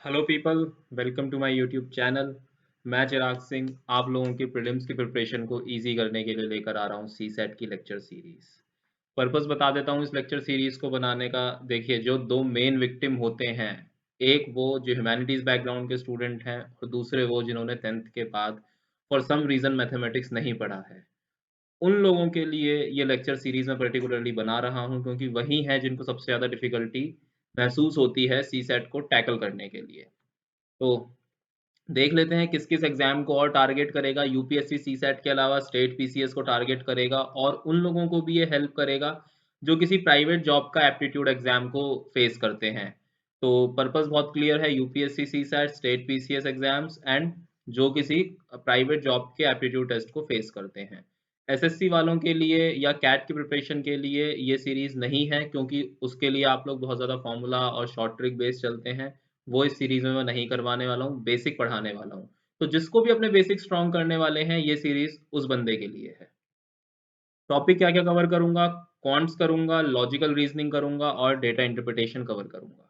Hello people, welcome to my YouTube channel. मैं चिराग सिंह आप लोगों की प्रीलिम्स की प्रिपरेशन को इजी करने के लिए लेकर आ रहा हूँ सी सेट की लेक्चर सीरीज। पर्पस बता देता हूँ इस लेक्चर सीरीज को बनाने का। देखिए, जो दो मेन विक्टिम होते हैं, एक वो जो ह्यूमैनिटीज बैकग्राउंड के स्टूडेंट हैं और दूसरे वो जिन्होंने 10th के बाद फॉर सम रीज़न मैथमेटिक्स नहीं पढ़ा है। उन लोगों के लिए ये लेक्चर सीरीज में पर्टिकुलरली बना रहा हूँ क्योंकि वही हैं जिनको सबसे ज़्यादा डिफिकल्टी महसूस होती है सी सेट को टैकल करने के लिए। तो देख लेते हैं किस किस एग्जाम को और टारगेट करेगा। यूपीएससी सीसेट के अलावा स्टेट पीसीएस को टारगेट करेगा और उन लोगों को भी ये हेल्प करेगा जो किसी प्राइवेट जॉब का एप्टीट्यूड एग्जाम को फेस करते हैं। तो पर्पस बहुत क्लियर है, UPSC CSAT, state PCS exams and जो किसी प्राइवेट जॉब के एप्टीट्यूड टेस्ट को फेस करते हैं। एसएससी वालों के लिए या कैट की प्रिपरेशन के लिए ये सीरीज नहीं है क्योंकि उसके लिए आप लोग बहुत ज़्यादा फॉर्मूला और शॉर्ट ट्रिक बेस्ड चलते हैं। वो इस सीरीज में मैं नहीं करवाने वाला हूँ, बेसिक पढ़ाने वाला हूँ। तो जिसको भी अपने बेसिक स्ट्रॉन्ग करने वाले हैं, ये सीरीज उस बंदे के लिए है। टॉपिक क्या क्या कवर करूंगा? क्वांट्स करूंगा, लॉजिकल रीजनिंग करूंगा और डेटा इंटरप्रिटेशन कवर करूंगा।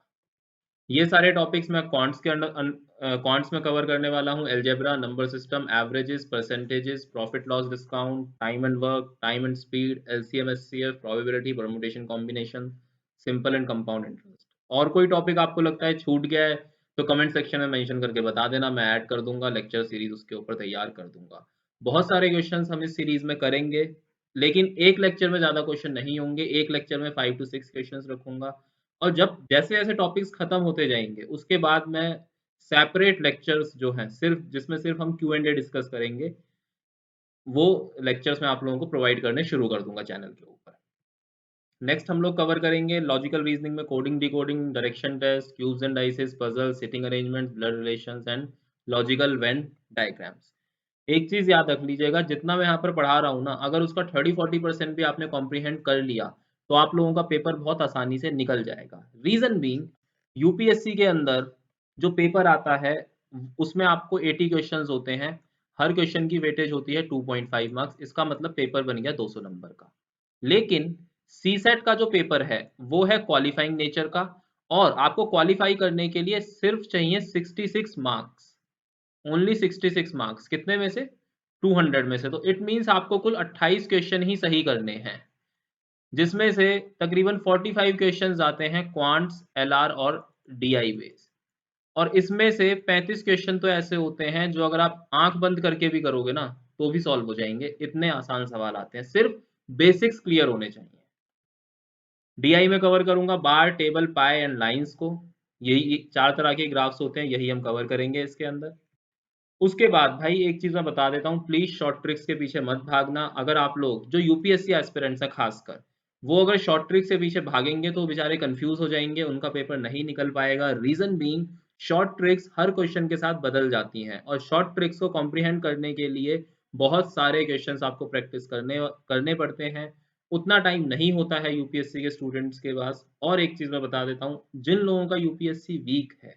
ये सारे टॉपिक्स मैं क्वांट्स के अंडर क्वांट्स में कवर करने वाला हूँ। Algebra, number system, averages, percentages, profit loss discount, time and work, time and speed, LCM HCF, probability, permutation combination, simple and compound interest. और कोई टॉपिक आपको लगता है छूट गया है तो कमेंट सेक्शन में मेंशन करके बता देना, मैं ऐड कर दूंगा, लेक्चर सीरीज उसके ऊपर तैयार कर दूंगा। बहुत सारे क्वेश्चंस हम इस सीरीज में करेंगे, लेकिन एक लेक्चर में ज़्यादा क्वेश्चन नहीं होंगे। एक लेक्चर में 5 to 6 क्वेश्चंस रखूंगा और जब जैसे-जैसे टॉपिक्स खत्म होते जाएँगे, उसके बाद मैं सेपरेट लेक्चर्स जो हैं, सिर्फ़ जिसमें सिर्फ़ हम क्यू एंड ए डिस्कस करेंगे, वो लेक्चर्स मैं आप लोगों को प्रोवाइड करने शुरू कर दूँगा चैनल के ऊपर। नेक्स्ट हम लोग कवर करेंगे लॉजिकल रीजनिंग में coding, decoding, direction test, cubes and dices, puzzle, sitting arrangements, blood relations and logical Venn diagrams. एक चीज़ याद रख लीजिएगा, जितना मैं यहाँ पर पढ़ा रहा हूँ ना, अगर उसका 30-40% भी आपने कॉम्प्रिहेंड कर लिया, तो आप लोगों का पेपर बहुत आसानी से निकल जाएगा। रीज़न बीइंग, यूपीएससी के अंदर जो पेपर आता है, उसमें आपको 80 क्वेश्चंस होते हैं। हर क्वेश्चन की वेटेज होती है 2.5 मार्क्स। इसका मतलब पेपर बन गया 200 नंबर का। लेकिन सीसेट का जो पेपर है, वो है क्वालिफाइंग नेचर का और आपको क्वालिफाई करने के लिए सिर्फ चाहिए 66 मार्क्स। Only 66 marks. कितने में से? 200 में से। तो इट मीन्स आपको कुल 28 क्वेश्चन ही सही करने हैं, जिसमें से तकरीबन 45 क्वेश्चंस आते हैं क्वांट्स, एलआर और डीआई बेस। और इसमें से 35 क्वेश्चन तो ऐसे होते हैं जो अगर आप आंख बंद करके भी करोगे ना, तो भी सॉल्व हो जाएंगे। इतने आसान सवाल आते हैं, सिर्फ बेसिक्स क्लियर होने चाहिए। डीआई में कवर करूंगा बार, टेबल, पाई एंड लाइंस को। यही 4 तरह के ग्राफ्स होते हैं, यही हम कवर करेंगे इसके अंदर। उसके बाद भाई एक चीज़ मैं बता देता हूँ, प्लीज़ शॉर्ट ट्रिक्स के पीछे मत भागना। अगर आप लोग जो यूपीएससी एस्पिरेंट्स हैं खासकर, वो अगर शॉर्ट ट्रिक्स के पीछे भागेंगे तो बेचारे कंफ्यूज हो जाएंगे, उनका पेपर नहीं निकल पाएगा। रीज़न बीइंग, शॉर्ट ट्रिक्स हर क्वेश्चन के साथ बदल जाती हैं और शॉर्ट ट्रिक्स को कॉम्प्रिहेंड करने के लिए बहुत सारे क्वेश्चंस आपको प्रैक्टिस करने करने पड़ते हैं। उतना टाइम नहीं होता है यूपीएससी के स्टूडेंट्स के पास। और एक चीज़ मैं बता देता हूँ, जिन लोगों का यूपीएससी वीक है,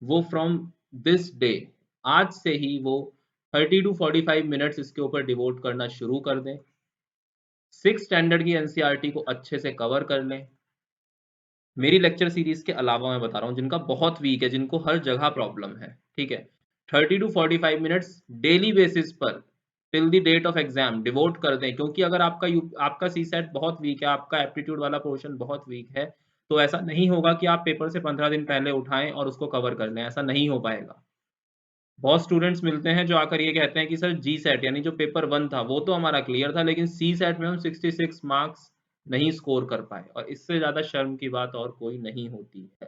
वो फ्रॉम दिस डे, आज से ही वो 30 टू 45 मिनट्स इसके ऊपर डिवोट करना शुरू कर दें। 6 स्टैंडर्ड की एनसीईआरटी को अच्छे से कवर कर लें। मेरी लेक्चर सीरीज के अलावा मैं बता रहा हूँ, जिनका बहुत वीक है, जिनको हर जगह प्रॉब्लम है, ठीक है, 30 टू 45 मिनट्स डेली बेसिस पर till the date of exam devote कर दें। क्योंकि अगर आपका सी सेट बहुत वीक है, आपका एप्टीट्यूड वाला पोर्शन बहुत वीक है, तो ऐसा नहीं होगा कि आप पेपर से 15 दिन पहले उठाएं और उसको कवर कर लें। ऐसा नहीं हो पाएगा। बहुत स्टूडेंट्स मिलते हैं जो आकर ये कहते हैं कि सर जी सेट यानी जो पेपर वन था वो तो हमारा क्लियर था, लेकिन सी सेट में हम 66 मार्क्स नहीं स्कोर कर पाए। और इससे ज़्यादा शर्म की बात और कोई नहीं होती है।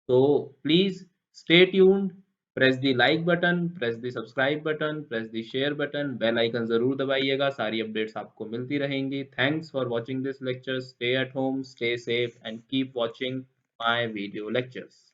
तो please stay tuned, press the like button, press the subscribe button, press the share button, bell icon ज़रूर दबाइएगा, सारी अपडेट्स आपको मिलती रहेंगी। Thanks for watching this lecture. Stay at home, stay safe and keep watching my video lectures.